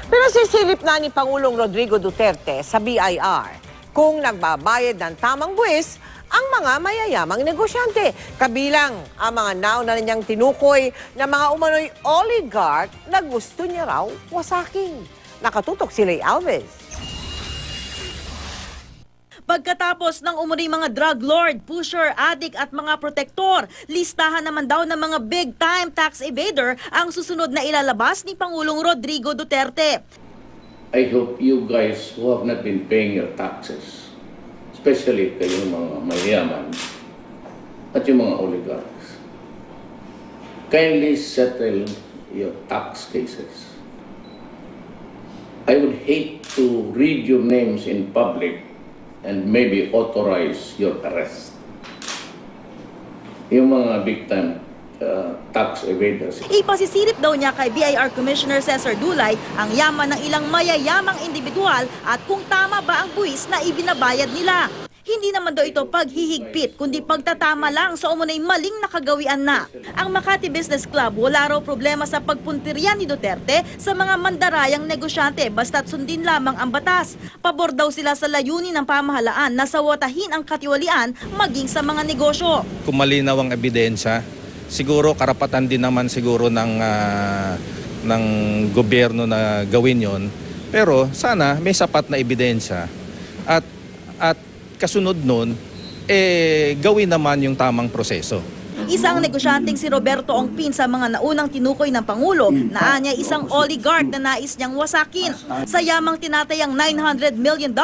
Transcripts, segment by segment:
Pero sisilip na ni Pangulong Rodrigo Duterte sa BIR kung nagbabayad ng tamang buwis ang mga mayayamang negosyante. Kabilang ang mga nauna na niyang tinukoy na mga umano'y oligarch na gusto niya raw wasakin. Nakatutok si Lay Alves. Pagkatapos ng umano'y mga drug lord, pusher, addict at mga protektor, listahan naman daw ng mga big-time tax evader ang susunod na ilalabas ni Pangulong Rodrigo Duterte. I hope you guys who have not been paying your taxes, especially kayong mga mayayaman at yung mga oligarchs, kindly settle your tax cases. I would hate to read your names in public and maybe authorize your arrest. Yung mga big-time tax evaders. Ipasisilip daw niya kay BIR Commissioner Cesar Dulay ang yaman ng ilang mayayamang individual at kung tama ba ang buwis na ibinabayad nila. Hindi naman daw ito paghihigpit, kundi pagtatama lang sa umunay maling nakagawian na. Ang Makati Business Club wala raw problema sa pagpuntirya ni Duterte sa mga mandarayang negosyante basta't sundin lamang ang batas. Pabor daw sila sa layunin ng pamahalaan na sawatahin ang katiwalian maging sa mga negosyo. Kung malinaw ang ebidensya, siguro karapatan din naman siguro ng gobyerno na gawin yon. Pero sana may sapat na ebidensya at kasunod nun, gawin naman yung tamang proseso. Isang negosyanteng si Roberto Ongpin sa mga naunang tinukoy ng Pangulo na anya isang oligarch na nais niyang wasakin. Sa yamang tinatayang $900 million,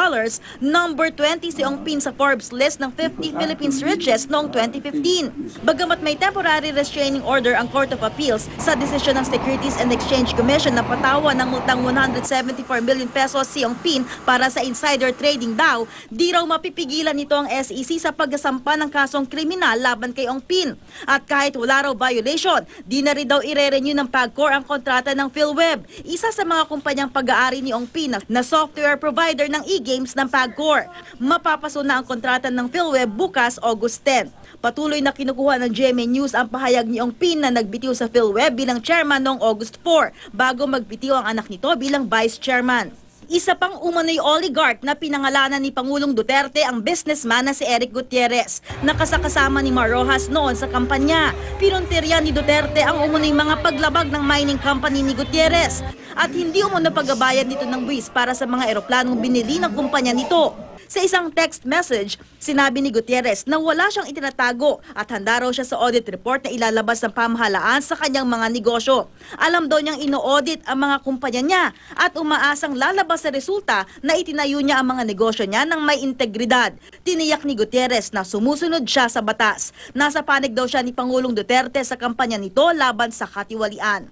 number 20 si Ongpin sa Forbes list ng 50 Philippines richest noong 2015. Bagamat may temporary restraining order ang Court of Appeals sa desisyon ng Securities and Exchange Commission na patawan ng multang 174 million pesos si Ongpin para sa insider trading daw, di raw mapipigilan nito ang SEC sa pagsasampa ng kasong kriminal laban kay Ongpin. At kahit wala raw violation, di na rin daw ire-renew ng PAGCOR ang kontrata ng PhilWeb, isa sa mga kumpanyang pag-aari ni Ongpin na software provider ng e-games ng PAGCOR. Mapapaso na ang kontrata ng PhilWeb bukas August 10. Patuloy na kinukuha ng GMA News ang pahayag ni Ongpin na nagbitiw sa PhilWeb bilang chairman noong August 4 bago magbitiw ang anak nito bilang vice chairman. Isa pang umano'y oligarch na pinangalanan ni Pangulong Duterte ang businessman na si Eric Gutierrez, nakasakasama ni Mar Rojas noon sa kampanya. Pinuntirya ni Duterte ang umano'y mga paglabag ng mining company ni Gutierrez at hindi umano pagbabayad nito ng buwis para sa mga eroplanong binili ng kumpanya nito. Sa isang text message, sinabi ni Gutierrez na wala siyang itinatago at handa raw siya sa audit report na ilalabas ng pamahalaan sa kanyang mga negosyo. Alam daw niyang ino-audit ang mga kumpanya niya at umaasang lalabas sa resulta na itinayo niya ang mga negosyo niya ng may integridad. Tiniyak ni Gutierrez na sumusunod siya sa batas. Nasa panig daw siya ni Pangulong Duterte sa kampanya nito laban sa katiwalian.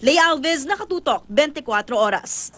Lay Alves, Nakatutok, 24 Oras.